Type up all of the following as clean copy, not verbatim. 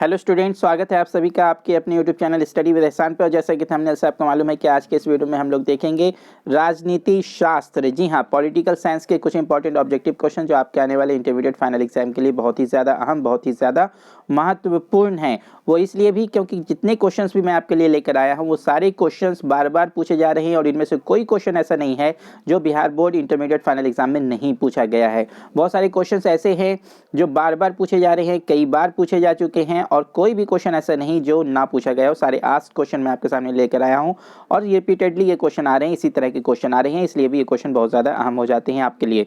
Hello student, स्वागत है आप सभी का आपके अपने यूट्यूब चैनल स्टडी विद एहसान पर। और जैसा कि थंबनेल से आपको मालूम है कि आज के इस वीडियो में हम लोग देखेंगे राजनीति शास्त्र, जी हाँ, पॉलिटिकल साइंस के कुछ इंपॉर्टेंट ऑब्जेक्टिव क्वेश्चन जो आपके आने वाले इंटरमीडिएट फाइनल एग्जाम के लिए बहुत ही ज़्यादा अहम, बहुत ही ज़्यादा महत्वपूर्ण हैं। वो इसलिए भी क्योंकि जितने क्वेश्चंस भी मैं आपके लिए लेकर आया हूँ वो सारे क्वेश्चंस बार बार पूछे जा रहे हैं और इनमें से कोई क्वेश्चन ऐसा नहीं है जो Bihar board intermediate final exam में नहीं पूछा गया है। बहुत सारे क्वेश्चंस ऐसे हैं जो बार बार पूछे जा रहे हैं, कई बार पूछे जा चुके हैं, और कोई भी क्वेश्चन ऐसा नहीं जो ना पूछा गया हो। सारे आस्क्ड क्वेश्चन मैं आपके सामने लेकर आया हूं और रिपीटेडली ये क्वेश्चन आ रहे हैं, इसी तरह के क्वेश्चन आ रहे हैं, इसलिए भी ये क्वेश्चन बहुत ज़्यादा अहम हो जाते हैं आपके लिए।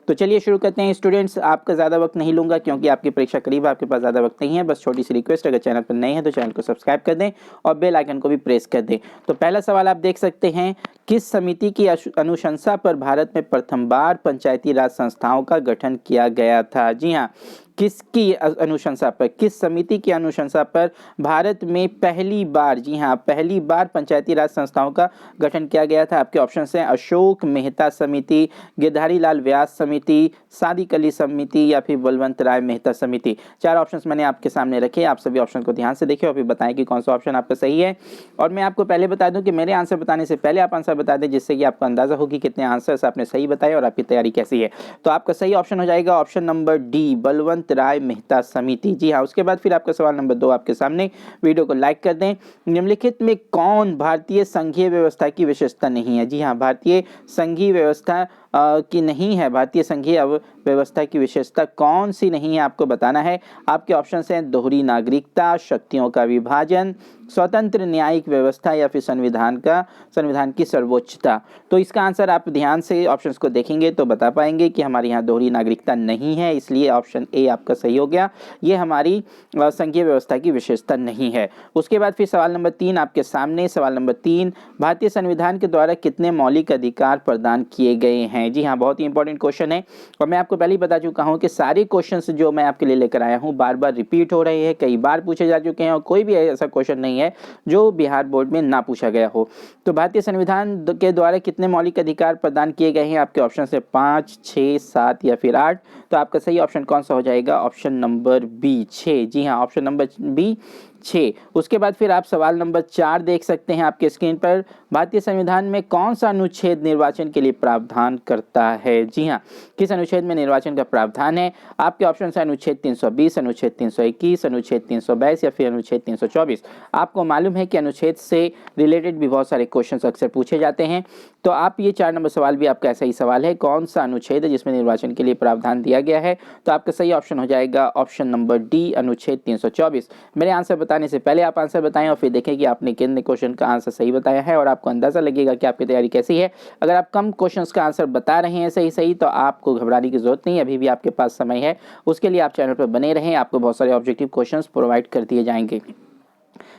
तो चलिए शुरू करते हैं स्टूडेंट्स। आपका ज़्यादा वक्त नहीं लूंगा क्योंकि आपकी परीक्षा करीब, आपके पास ज़्यादा वक्त नहीं है। बस छोटी सी रिक्वेस्ट, अगर चैनल पर नए हैं तो चैनल को सब्सक्राइब कर दें और बेल आइकन को भी प्रेस कर दें। तो पहला सवाल आप देख सकते हैं, किस समिति की अनुशंसा पर भारत में प्रथम बार पंचायती राज संस्थाओं का गठन किया गया था? जी हाँ, किसकी अनुशंसा पर, किस समिति की अनुशंसा पर भारत में पहली बार, जी हाँ, पहली बार पंचायती राज संस्थाओं का गठन किया गया था? आपके ऑप्शंस हैं अशोक मेहता समिति, गिरधारी लाल व्यास समिति, सादिक अली समिति या फिर बलवंत राय मेहता समिति। चार ऑप्शंस मैंने आपके सामने रखे, आप सभी ऑप्शन को ध्यान से देखें और फिर बताएं कि कौन सा ऑप्शन आपका सही है। और मैं आपको पहले बता दूं कि मेरे आंसर बताने से पहले आप आंसर बता दें, जिससे कि आपको अंदाजा हो कि कितने आंसर्स आपने सही बताए और आपकी तैयारी कैसी है। तो आपका सही ऑप्शन हो जाएगा ऑप्शन नंबर डी, बलवंत राय मेहता समिति। जी हाँ, उसके बाद फिर आपका सवाल नंबर 2 आपके सामने। वीडियो को लाइक कर दें। निम्नलिखित में कौन भारतीय संघीय व्यवस्था की विशेषता नहीं है? जी हाँ, भारतीय संघीय व्यवस्था की नहीं है। भारतीय संघीय व्यवस्था की विशेषता कौन सी नहीं है आपको बताना है। आपके ऑप्शन हैं दोहरी नागरिकता, शक्तियों का विभाजन, स्वतंत्र न्यायिक व्यवस्था या फिर संविधान की सर्वोच्चता। तो इसका आंसर आप ध्यान से ऑप्शंस को देखेंगे तो बता पाएंगे कि हमारे यहाँ दोहरी नागरिकता नहीं है, इसलिए ऑप्शन ए आपका सही हो गया। ये हमारी संघीय व्यवस्था की विशेषता नहीं है। उसके बाद फिर सवाल नंबर 3 आपके सामने। सवाल नंबर 3, भारतीय संविधान के द्वारा कितने मौलिक अधिकार प्रदान किए गए हैं? जी हाँ, बहुत ही इंपॉर्टेंट क्वेश्चन है और मैं आपको पहले ही बता चुका हूं कि सारे क्वेश्चंस जो मैं आपके लिए लेकर आया हूं बार बार रिपीट हो रहे हैं, कई बार पूछे जा चुके हैं और कोई भी ऐसा क्वेश्चन नहीं है जो बिहार बोर्ड में ना पूछा गया हो। तो भारतीय संविधान के द्वारा कितने मौलिक अधिकार प्रदान किए गए हैं? आपके ऑप्शन है 5, 6, 7 या फिर 8। तो आपका सही ऑप्शन कौन सा हो जाएगा? Option number B, 6। जी हाँ, ऑप्शन नंबर बी, 6। उसके बाद फिर आप सवाल नंबर 4 देख सकते हैं आपके स्क्रीन पर। भारतीय संविधान में कौन सा अनुच्छेद निर्वाचन के लिए प्रावधान करता है? जी हाँ, किस अनुच्छेद में निर्वाचन का प्रावधान है? आपके ऑप्शन है अनुच्छेद 320, अनुच्छेद 321, अनुच्छेद 322 या फिर अनुच्छेद 324। आपको मालूम है कि अनुच्छेद से रिलेटेड भी बहुत सारे क्वेश्चन अक्सर पूछे जाते हैं, तो आप ये 4 नंबर सवाल भी आपका ऐसा ही सवाल है, कौन सा अनुच्छेद है जिसमें निर्वाचन के लिए प्रावधान दिया गया है? तो आपका सही ऑप्शन हो जाएगा ऑप्शन नंबर डी, अनुच्छेद 324। मेरे आंसर बताने से पहले आप आंसर बताएं और फिर देखें कि आपने कितने क्वेश्चन का आंसर सही बताया है और आपको अंदाजा लगेगा कि आपकी तैयारी कैसी है। अगर आप कम क्वेश्चंस का आंसर बता रहे हैं सही तो आपको घबराने की जरूरत नहीं है, अभी भी आपके पास समय है। उसके लिए आप चैनल पर बने रहें, आपको बहुत सारे ऑब्जेक्टिव क्वेश्चंस प्रोवाइड कर दिए जाएंगे।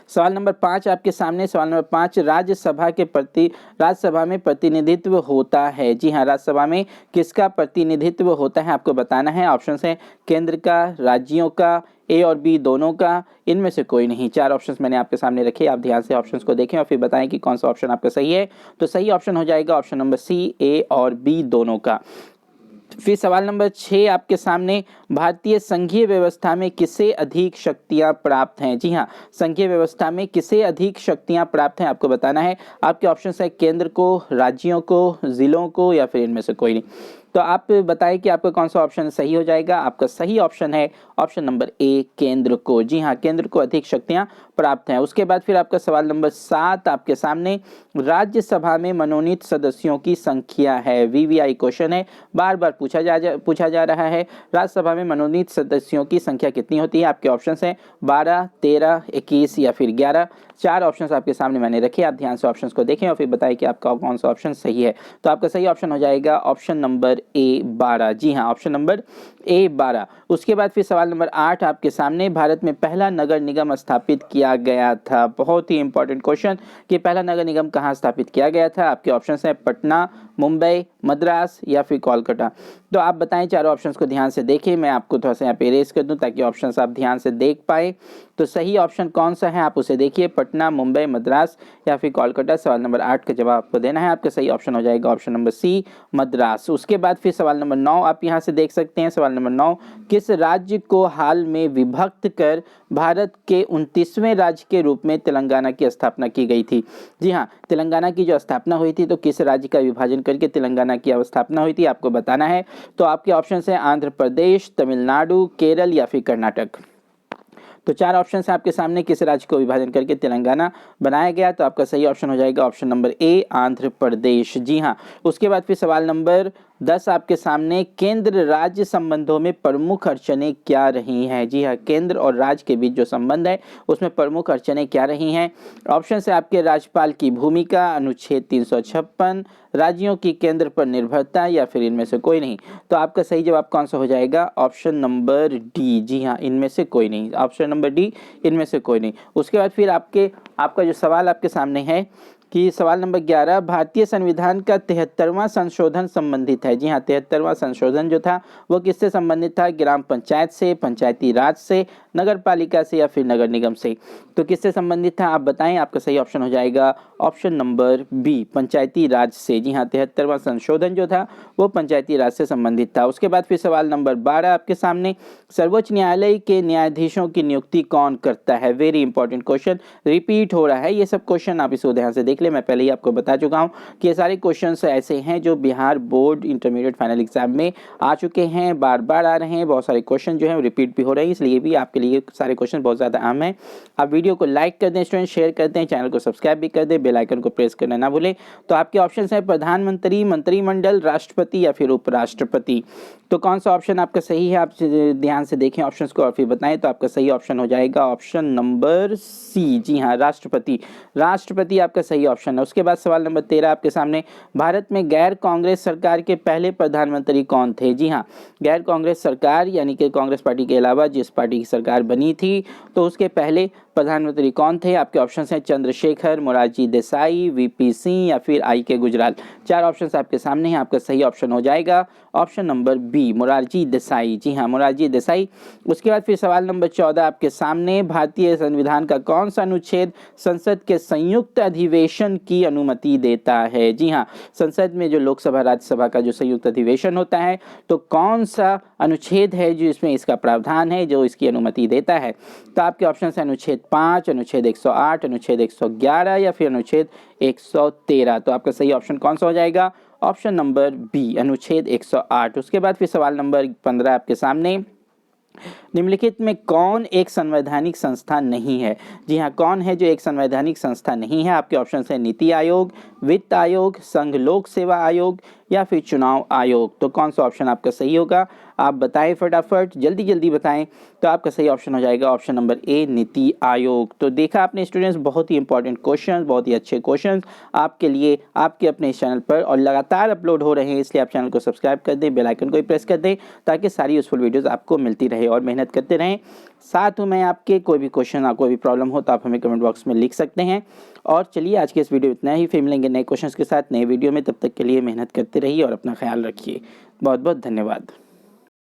सवाल नंबर 5 आपके सामने। सवाल नंबर 5, राज्यसभा में प्रतिनिधित्व होता है? जी हाँ, राज्यसभा में किसका प्रतिनिधित्व होता है आपको बताना है। ऑप्शन है केंद्र का, राज्यों का, ए और बी दोनों का, इनमें से कोई नहीं। 4 ऑप्शंस मैंने आपके सामने रखे, आप ध्यान से ऑप्शंस को देखें और फिर बताएं कि कौन सा ऑप्शन आपका सही है। तो सही ऑप्शन हो जाएगा ऑप्शन नंबर सी, ए और बी दोनों का। फिर सवाल नंबर 6 आपके सामने, भारतीय संघीय व्यवस्था में किसे अधिक शक्तियां प्राप्त हैं? जी हाँ, संघीय व्यवस्था में किसे अधिक शक्तियां प्राप्त हैं आपको बताना है। आपके ऑप्शन है केंद्र को, राज्यों को, जिलों को या फिर इनमें से कोई नहीं। तो आप बताएं कि आपका कौन सा ऑप्शन सही हो जाएगा। आपका सही ऑप्शन है ऑप्शन नंबर ए, केंद्र को। जी हाँ, केंद्र को अधिक शक्तियां प्राप्त हैं। उसके बाद फिर आपका सवाल नंबर 7 आपके सामने, राज्यसभा में मनोनीत सदस्यों की संख्या है, वीवीआई क्वेश्चन है, बार बार पूछा जा रहा है। राज्यसभा में मनोनीत सदस्यों की संख्या कितनी होती है? आपके ऑप्शन हैं 12, 13, 21 या फिर 11। 4 ऑप्शंस आपके सामने मैंने रखे, आप ध्यान से ऑप्शंस को देखें और फिर बताएं कि आपका कौन सा ऑप्शन सही है। तो आपका सही ऑप्शन हो जाएगा ऑप्शन नंबर ए, 12। जी हाँ, ऑप्शन नंबर ए, 12। उसके बाद फिर सवाल नंबर 8 आपके सामने, भारत में पहला नगर निगम स्थापित किया गया था? बहुत ही इंपॉर्टेंट क्वेश्चन कि पहला नगर निगम कहाँ स्थापित किया गया था। आपके ऑप्शन हैं पटना, मुंबई, मद्रास या फिर कोलकाता। तो आप बताएं, चारों ऑप्शंस को ध्यान से देखें। मैं आपको थोड़ा सा यहाँ पे इरेज कर दूं ताकि ऑप्शंस आप ध्यान से देख पाए। तो सही ऑप्शन कौन सा है आप उसे देखिए, पटना, मुंबई, मद्रास या फिर कोलकाता। सवाल नंबर 8 का जवाब आपको देना है। आपका सही ऑप्शन हो जाएगा ऑप्शन नंबर सी, मद्रास। उसके बाद फिर सवाल नंबर 9 आप यहाँ से देख सकते हैं। सवाल सवाल नंबर 9, किस राज्य को हाल में विभक्त कर भारत के 29वें राज्य के रूप में तेलंगाना की स्थापना की गई थी? जी हाँ, तेलंगाना की जो स्थापना हुई थी तो किस राज्य का विभाजन करके तेलंगाना की स्थापना हुई थी आपको बताना है। तो आपके ऑप्शन है आंध्र प्रदेश, तमिलनाडु, केरल या फिर कर्नाटक। तो 4 ऑप्शन है आपके सामने, किस राज्य को विभाजन करके तेलंगाना बनाया गया। तो आपका सही ऑप्शन हो जाएगा option number A, Andhra Pradesh. जी हाँ, उसके बाद फिर सवाल नंबर 10 आपके सामने, केंद्र राज्य संबंधों में प्रमुख अड़चनें क्या रही हैं? जी हाँ, केंद्र और राज्य के बीच जो संबंध है उसमें प्रमुख अड़चनें क्या रही हैं? ऑप्शन है आपके राज्यपाल की भूमिका, अनुच्छेद 356, राज्यों की केंद्र पर निर्भरता या फिर इनमें से कोई नहीं। तो आपका सही जवाब कौन सा हो जाएगा? Option number D. जी हाँ, इनमें से कोई नहीं, ऑप्शन नंबर डी, इनमें से कोई नहीं। उसके बाद फिर आपका जो सवाल आपके सामने है कि सवाल नंबर 11, भारतीय संविधान का 73वां संशोधन संबंधित है। जी हाँ, 73वां संशोधन जो था वो किससे संबंधित था? ग्राम पंचायत से, पंचायती राज से, नगर पालिका से या फिर नगर निगम से। तो किससे संबंधित था आप बताएं। आपका सही ऑप्शन हो जाएगा ऑप्शन नंबर बी, पंचायती राज से। जी हाँ, 73वां संशोधन जो था वो पंचायती राज से संबंधित था। उसके बाद फिर सवाल नंबर 12 आपके सामने, सर्वोच्च न्यायालय के न्यायाधीशों की नियुक्ति कौन करता है? वेरी इंपॉर्टेंट क्वेश्चन, रिपीट हो रहा है ये सब क्वेश्चन, आप इसको ध्यान से देख ले। मैं पहले ही आपको बता चुका हूं कि ये सारे क्वेश्चंस ऐसे हैं जो Bihar board intermediate final exam में आ चुके हैं, बार बार आ रहे हैं, बहुत सारे क्वेश्चन जो हैं रिपीट भी हो रहे हैं, इसलिए भी आपके लिए सारे क्वेश्चन बहुत ज़्यादा आम हैं। आप वीडियो को लाइक कर दें स्टूडेंट, शेयर कर दें, चैनल को सब्सक्राइब भी कर दें, बेल आइकन को प्रेस करना ना भूलें। तो आपके ऑप्शन है प्रधानमंत्री, मंत्रिमंडल, राष्ट्रपति या फिर उपराष्ट्रपति। तो कौन सा ऑप्शन आपका सही है? आप ध्यान से देखें ऑप्शंस को और फिर बताएं। तो आपका सही ऑप्शन हो जाएगा ऑप्शन नंबर सी। जी हाँ, राष्ट्रपति। राष्ट्रपति आपका सही ऑप्शन है। उसके बाद सवाल नंबर 13 आपके सामने, भारत में गैर कांग्रेस सरकार के पहले प्रधानमंत्री कौन थे? जी हाँ, गैर कांग्रेस सरकार यानी कि कांग्रेस पार्टी के अलावा जिस पार्टी की सरकार बनी थी तो उसके पहले प्रधानमंत्री कौन थे? आपके ऑप्शन हैं चंद्रशेखर, मोरारजी देसाई, वीपी सिंह या फिर आई के गुजराल। 4 ऑप्शन आपके सामने हैं, आपका सही ऑप्शन हो जाएगा option number B, Morarji Desai. जी हाँ, मोरारजी देसाई। उसके बाद फिर सवाल नंबर 14 आपके सामने, भारतीय संविधान का कौन सा अनुच्छेद संसद के संयुक्त अधिवेशन की अनुमति देता है? जी हाँ, संसद में जो लोकसभा राज्यसभा का जो संयुक्त अधिवेशन होता है तो कौन सा अनुच्छेद है जो इसमें इसका प्रावधान है जो इसकी अनुमति देता है? तो आपके ऑप्शन है अनुच्छेद 5, अनुच्छेद 108, अनुच्छेद 111 या फिर अनुच्छेद 113। तो आपका सही ऑप्शन कौन सा हो जाएगा? ऑप्शन नंबर बी, अनुच्छेद 108। उसके बाद फिर सवाल नंबर 15 आपके सामने, निम्नलिखित में कौन एक संवैधानिक संस्था नहीं है? जी हाँ, कौन है जो एक संवैधानिक संस्था नहीं है? आपके ऑप्शन है नीति आयोग, वित्त आयोग, संघ लोक सेवा आयोग या फिर चुनाव आयोग। तो कौन सा ऑप्शन आपका सही होगा? आप बताएं फटाफट, जल्दी जल्दी बताएं। तो आपका सही ऑप्शन हो जाएगा option number A, NITI Aayog. तो देखा आपने स्टूडेंट्स, बहुत ही इंपॉर्टेंट क्वेश्चन, बहुत ही अच्छे क्वेश्चन आपके लिए आपके अपने इस चैनल पर और लगातार अपलोड हो रहे हैं, इसलिए आप चैनल को सब्सक्राइब कर दें, बेल आइकन को भी प्रेस कर दें ताकि सारी यूजफुल वीडियोस आपको मिलती रहे और मेहनत करते रहें। साथ में आपके कोई भी क्वेश्चन, आपको कोई भी प्रॉब्लम हो तो आप हमें कमेंट बॉक्स में लिख सकते हैं। और चलिए आज के इस वीडियो इतना ही, फिर मिलेंगे नए क्वेश्चंस के साथ नए वीडियो में। तब तक के लिए मेहनत करते रहिए और अपना ख्याल रखिए। बहुत बहुत धन्यवाद।